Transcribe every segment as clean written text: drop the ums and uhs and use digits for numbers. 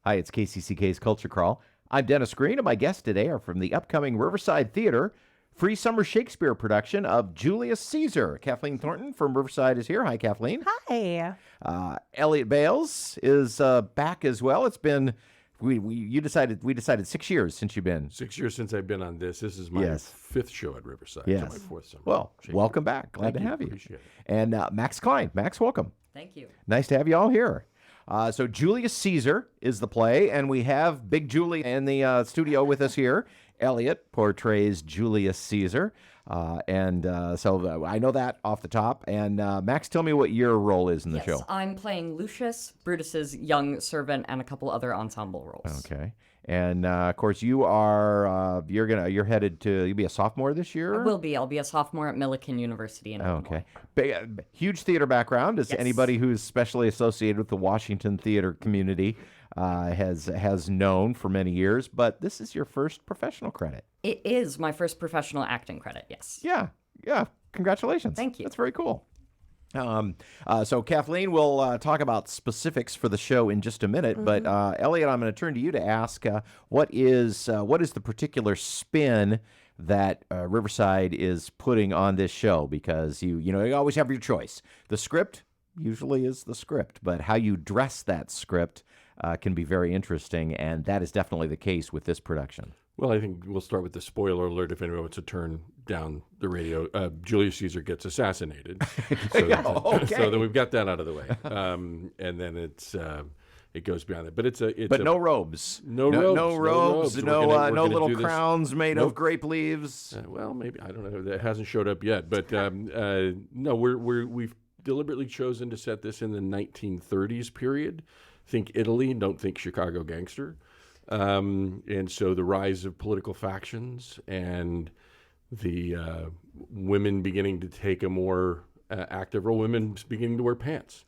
Hi, it's KCCK's Culture Crawl. I'm Dennis Green, and my guests today are from the upcoming Riverside Theater free Summer Shakespeare production of Julius Caesar. Kathleen Thornton from Riverside is here. Hi, Kathleen. Hi. Elliott Bales is back as well. It's been we decided 6 years since you've been. 6 years since I've been on this. This is my fifth show at Riverside. Yes. So my fourth summer. Well, welcome back. Glad to have you. Appreciate it. And Max Cline. Max, welcome. Thank you. Nice to have you all here. So Julius Caesar is the play, and we have Big Julie in the studio with us here. Elliott portrays Julius Caesar, so I know that off the top. And Max, tell me what your role is in the show. I'm playing Lucius, Brutus's young servant, and a couple other ensemble roles. Okay. And of course, you'll be a sophomore this year. I will be. I'll be a sophomore at Millikan University in Illinois. Okay. Huge theater background. As Yes. anybody who's specially associated with the Washington theater community has known for many years. But this is your first professional credit. It is my first professional acting credit, yes. Yeah. Congratulations. Thank you. That's very cool. So Kathleen will talk about specifics for the show in just a minute, but Elliott, I'm going to turn to you to ask what is the particular spin that Riverside is putting on this show, because you always have your choice. The script usually is the script, but how you dress that script can be very interesting, and that is definitely the case with this production. Well, I think we'll start with the spoiler alert if anyone wants to turn down the radio. Julius Caesar gets assassinated. So then we've got that out of the way. And then it goes beyond that. But no robes. No robes. No robes. No We're little do this. crowns made of grape leaves. Well, maybe. I don't know. That hasn't showed up yet. But no, we've deliberately chosen to set this in the 1930s period. Think Italy, don't think Chicago gangster. And so the rise of political factions and the women beginning to take a more active role, women beginning to wear pants.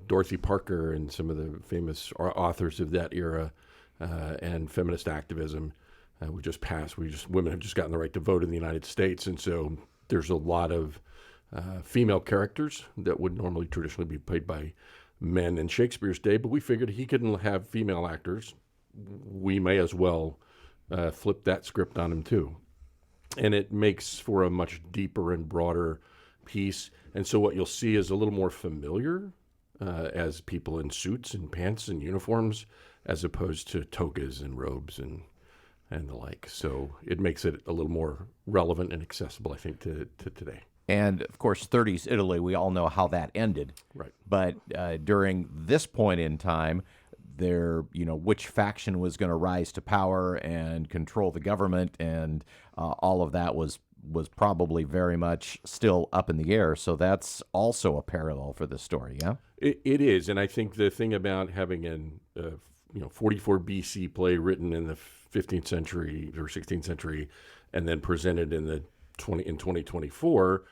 Dorothy Parker and some of the famous authors of that era and feminist activism. Women have just gotten the right to vote in the United States. And so there's a lot of female characters that would normally traditionally be played by men in Shakespeare's day, but we figured he couldn't have female actors. We may as well flip that script on him too. And it makes for a much deeper and broader piece. And so what you'll see is a little more familiar as people in suits and pants and uniforms, as opposed to togas and robes and the like. So it makes it a little more relevant and accessible, I think, to today. And, of course, 30s Italy, we all know how that ended. Right. But during this point in time, which faction was going to rise to power and control the government, and all of that was probably very much still up in the air. So that's also a parallel for this story, yeah? It is, and I think the thing about having an 44 BC play written in the 15th century or 16th century, and then presented in 2024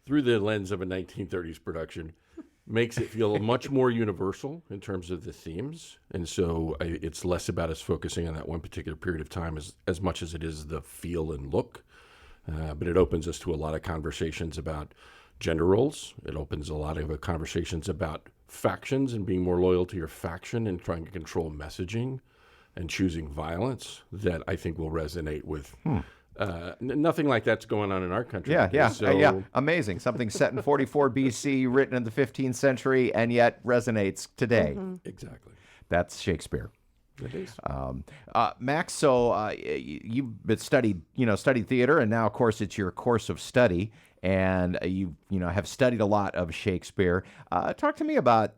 through the lens of a 1930s production, makes it feel much more universal in terms of the themes. And so it's less about us focusing on that one particular period of time as much as it is the feel and look. But it opens us to a lot of conversations about gender roles. It opens a lot of conversations about factions and being more loyal to your faction and trying to control messaging and choosing violence that I think will resonate with nothing like that's going on in our country. Yeah. Amazing. Something set in 44 BC, written in the 15th century, and yet resonates today. Mm-hmm. Exactly. That's Shakespeare. It is. Max, so you've been studied theater, and now, of course, it's your course of study, and you have studied a lot of Shakespeare. Talk to me about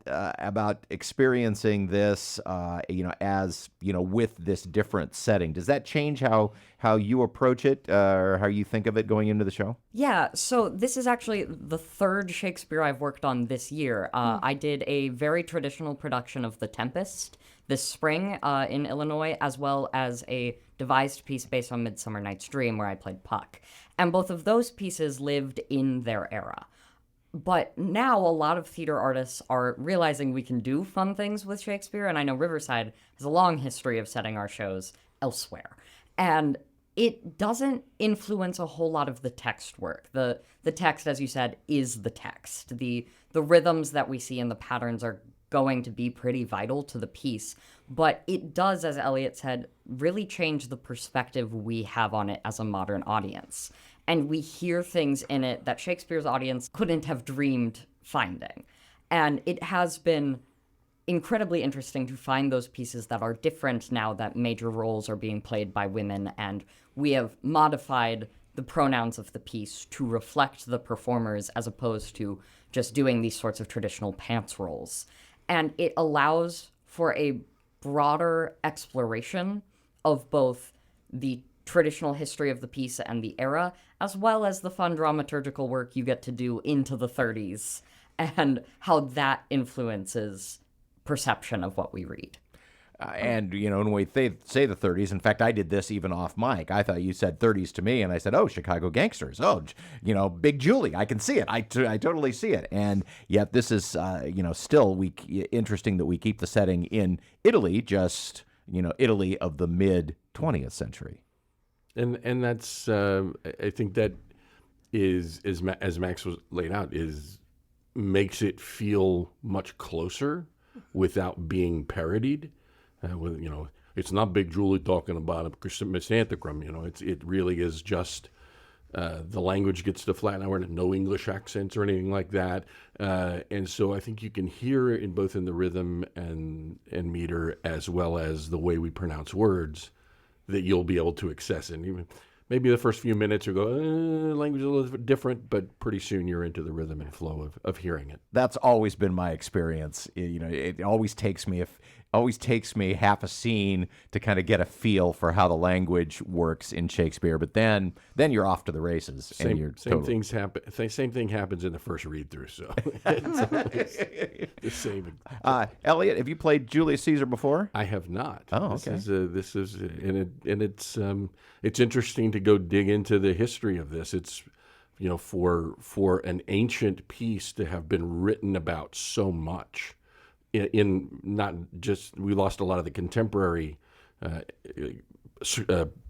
experiencing this, with this different setting. Does that change how you approach it, or how you think of it going into the show? Yeah, so this is actually the third Shakespeare I've worked on this year. I did a very traditional production of The Tempest this spring in Illinois, as well as a devised piece based on Midsummer Night's Dream, where I played Puck. And both of those pieces lived in their era. But now a lot of theater artists are realizing we can do fun things with Shakespeare, and I know Riverside has a long history of setting our shows elsewhere. And it doesn't influence a whole lot of the text work. The text, as you said, is the text. The rhythms that we see and the patterns are going to be pretty vital to the piece. But it does, as Elliott said, really change the perspective we have on it as a modern audience. And we hear things in it that Shakespeare's audience couldn't have dreamed finding. And it has been incredibly interesting to find those pieces that are different now that major roles are being played by women, and we have modified the pronouns of the piece to reflect the performers as opposed to just doing these sorts of traditional pants roles. And it allows for a broader exploration of both the traditional history of the piece and the era, as well as the fun dramaturgical work you get to do into the 30s and how that influences perception of what we read. And, when we say the 30s, in fact, I did this even off mic. I thought you said 30s to me, and I said, oh, Chicago gangsters. Oh, Big Julie. I can see it. I totally see it. And yet this is, still interesting that we keep the setting in Italy, just, Italy of the mid-20th century. And that's, I think that is as Max was laid out, makes it feel much closer without being parodied. It's not Big Julie talking about a chrysanthemum. It really is just the language gets to flatten out, no English accents or anything like that. And so I think you can hear it both in the rhythm and meter, as well as the way we pronounce words, that you'll be able to access. And even maybe the first few minutes you go, language is a little bit different, but pretty soon you're into the rhythm and flow of hearing it. That's always been my experience. It always takes me half a scene to kind of get a feel for how the language works in Shakespeare, but then you're off to the races. Same thing happens in the first read through. So it's the same. Elliott, have you played Julius Caesar before? I have not. Oh, okay. It's interesting to go dig into the history of this. It's for an ancient piece to have been written about so much. In not just, we lost a lot of the contemporary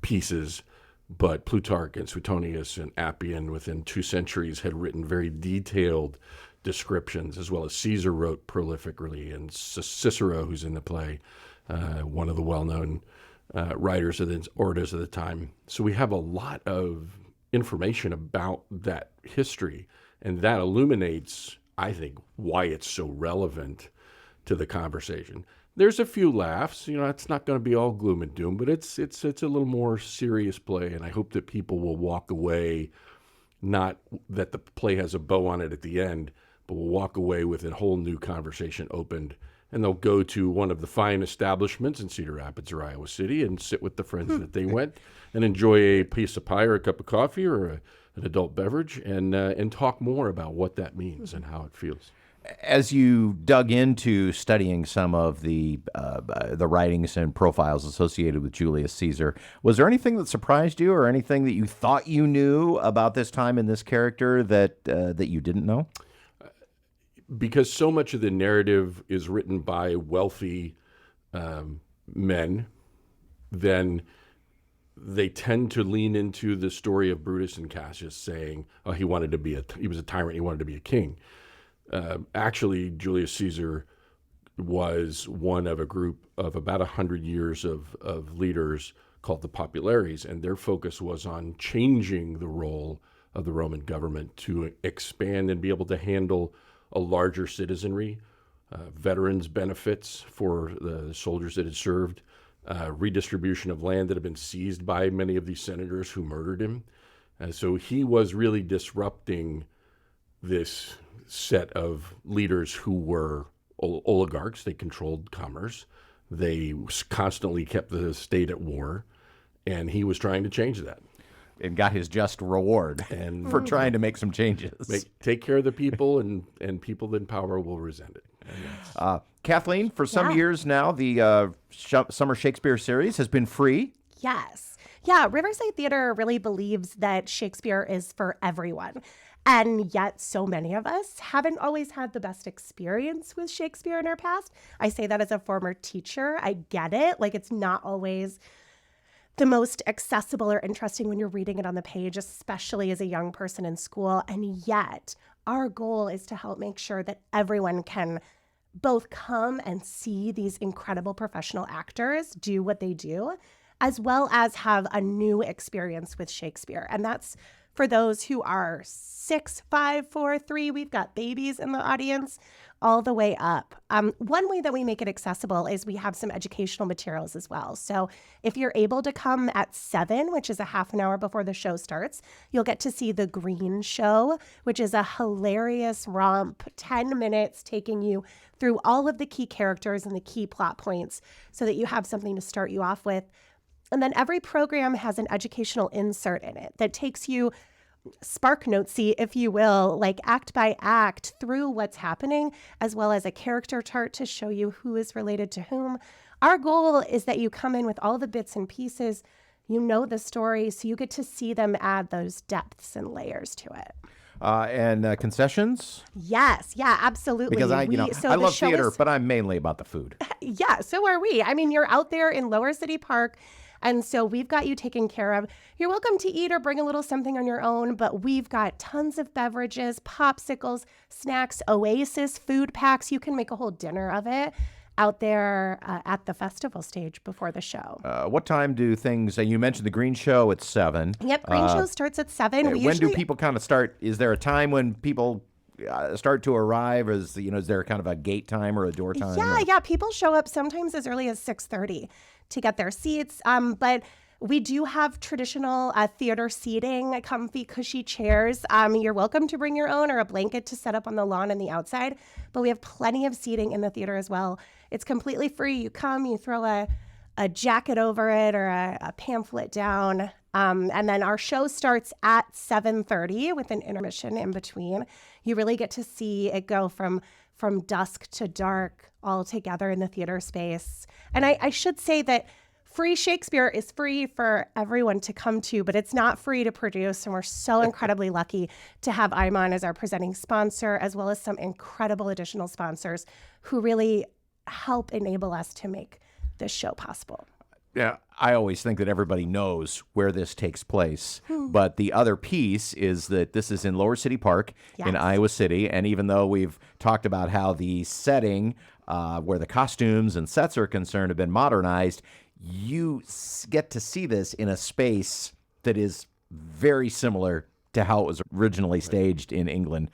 pieces, but Plutarch and Suetonius and Appian within 2 centuries had written very detailed descriptions, as well as Caesar wrote prolifically, and Cicero, who's in the play, one of the well-known writers of the orators of the time. So we have a lot of information about that history, and that illuminates, I think, why it's so relevant to the conversation. There's a few laughs, it's not going to be all gloom and doom, but it's a little more serious play, and I hope that people will walk away, not that the play has a bow on it at the end, but will walk away with a whole new conversation opened, and they'll go to one of the fine establishments in Cedar Rapids or Iowa City and sit with the friends that they went and enjoy a piece of pie or a cup of coffee or an adult beverage and talk more about what that means and how it feels. As you dug into studying some of the writings and profiles associated with Julius Caesar, was there anything that surprised you, or anything that you thought you knew about this time and this character that you didn't know? Because so much of the narrative is written by wealthy men, then they tend to lean into the story of Brutus and Cassius, saying, "Oh, he was a tyrant. He wanted to be a king." Actually, Julius Caesar was one of a group of about 100 years of leaders called the Populares, and their focus was on changing the role of the Roman government to expand and be able to handle a larger citizenry, veterans benefits for the soldiers that had served, redistribution of land that had been seized by many of these senators who murdered him. So he was really disrupting this set of leaders who were oligarchs. They controlled commerce. They constantly kept the state at war, and he was trying to change that. And got his just reward for trying to make some changes. Take care of the people, and people in power will resent it. Kathleen, for some years now, the Summer Shakespeare series has been free. Yes. Yeah, Riverside Theater really believes that Shakespeare is for everyone. And yet so many of us haven't always had the best experience with Shakespeare in our past. I say that as a former teacher. I get it. Like, it's not always the most accessible or interesting when you're reading it on the page, especially as a young person in school. And yet our goal is to help make sure that everyone can both come and see these incredible professional actors do what they do, as well as have a new experience with Shakespeare. And that's for those who are 6, 5, 4, 3. We've got babies in the audience all the way up. One way that we make it accessible is we have some educational materials as well. So if you're able to come at 7, which is a half an hour before the show starts, you'll get to see The Green Show, which is a hilarious romp, 10 minutes taking you through all of the key characters and the key plot points so that you have something to start you off with. And then every program has an educational insert in it that takes you spark notesy, if you will, like act by act through what's happening, as well as a character chart to show you who is related to whom. Our goal is that you come in with all the bits and pieces, you know the story, so you get to see them add those depths and layers to it. And concessions? Yes, yeah, absolutely. Because I the love show theater, is- but I'm mainly about the food. Yeah, so are we. I mean, you're out there in Lower City Park, and so we've got you taken care of. You're welcome to eat or bring a little something on your own, but we've got tons of beverages, popsicles, snacks, Oasis food packs. You can make a whole dinner of it out there at the festival stage before the show. What time do things, you mentioned the Green Show at 7. Yep, Green Show starts at 7. When do people kind of start? Is there a time when people start to arrive? Is there kind of a gate time or a door time? Yeah. People show up sometimes as early as 6:30 to get their seats. But we do have traditional theater seating, comfy, cushy chairs. You're welcome to bring your own or a blanket to set up on the lawn and the outside. But we have plenty of seating in the theater as well. It's completely free. You come, you throw a jacket over it or a pamphlet down. And then our show starts at 7:30 with an intermission in between. You really get to see it go from dusk to dark all together in the theater space. And I should say that free Shakespeare is free for everyone to come to, but it's not free to produce. And we're so incredibly lucky to have Imon as our presenting sponsor, as well as some incredible additional sponsors who really help enable us to make this show possible. Yeah, I always think that everybody knows where this takes place. But the other piece is that this is in Lower City Park in Iowa City. And even though we've talked about how the setting, where the costumes and sets are concerned, have been modernized, you get to see this in a space that is very similar to how it was originally staged in England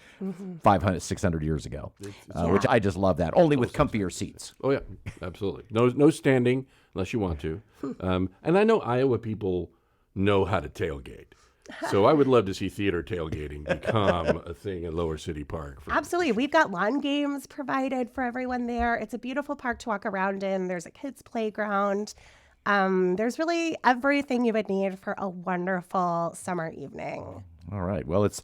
500, 600 years ago, which I just love that. Only with comfier seats. Oh, yeah, absolutely. No standing unless you want to. And I know Iowa people know how to tailgate. So I would love to see theater tailgating become a thing in Lower City Park. Absolutely. We've got lawn games provided for everyone there. It's a beautiful park to walk around in. There's a kids' playground. There's really everything you would need for a wonderful summer evening. All right. Well, it's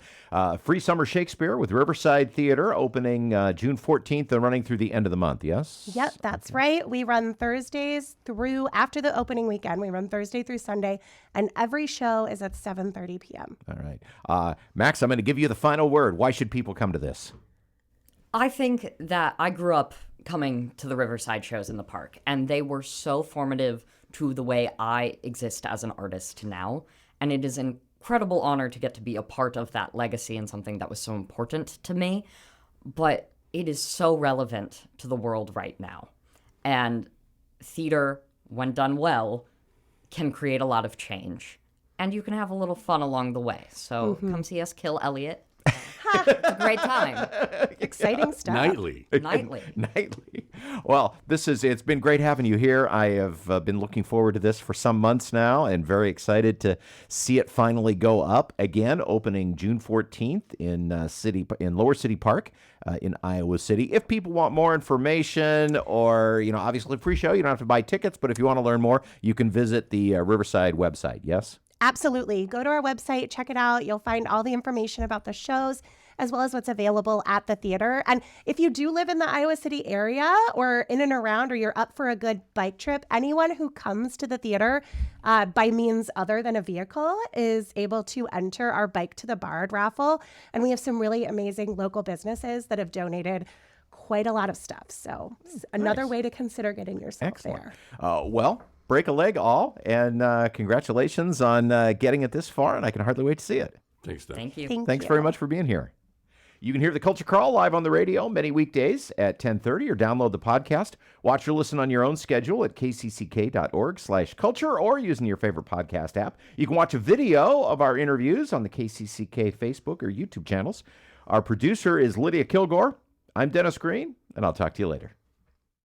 free Summer Shakespeare with Riverside Theater opening June 14th and running through the end of the month, yes? Yep, that's right. We run Thursdays through, after the opening weekend, we run Thursday through Sunday, and every show is at 7:30 p.m. All right. Max, I'm going to give you the final word. Why should people come to this? I think that I grew up coming to the Riverside shows in the park, and they were so formative to the way I exist as an artist now, and it is an incredible honor to get to be a part of that legacy and something that was so important to me, but it is so relevant to the world right now. And theater, when done well, can create a lot of change. And you can have a little fun along the way. So come see us kill Elliott. It's a great time. Exciting stuff. Nightly. Nightly. Well, it's been great having you here. I have been looking forward to this for some months now and very excited to see it finally go up again, opening June 14th in Lower City Park in Iowa City. If people want more information or, obviously free show, you don't have to buy tickets, but if you want to learn more, you can visit the Riverside website, yes? Absolutely. Go to our website, check it out. You'll find all the information about the shows as well as what's available at the theater. And if you do live in the Iowa City area or in and around, or you're up for a good bike trip, anyone who comes to the theater by means other than a vehicle is able to enter our Bike to the Bard raffle. And we have some really amazing local businesses that have donated quite a lot of stuff. So it's another way to consider getting yourself there. Well, break a leg all, and congratulations on getting it this far, and I can hardly wait to see it. Thanks, Doug. Thank you. Thanks very much for being here. You can hear the Culture Crawl live on the radio many weekdays at 10:30 or download the podcast. Watch or listen on your own schedule at kcck.org/culture or using your favorite podcast app. You can watch a video of our interviews on the KCCK Facebook or YouTube channels. Our producer is Lydia Kilgore. I'm Dennis Green, and I'll talk to you later.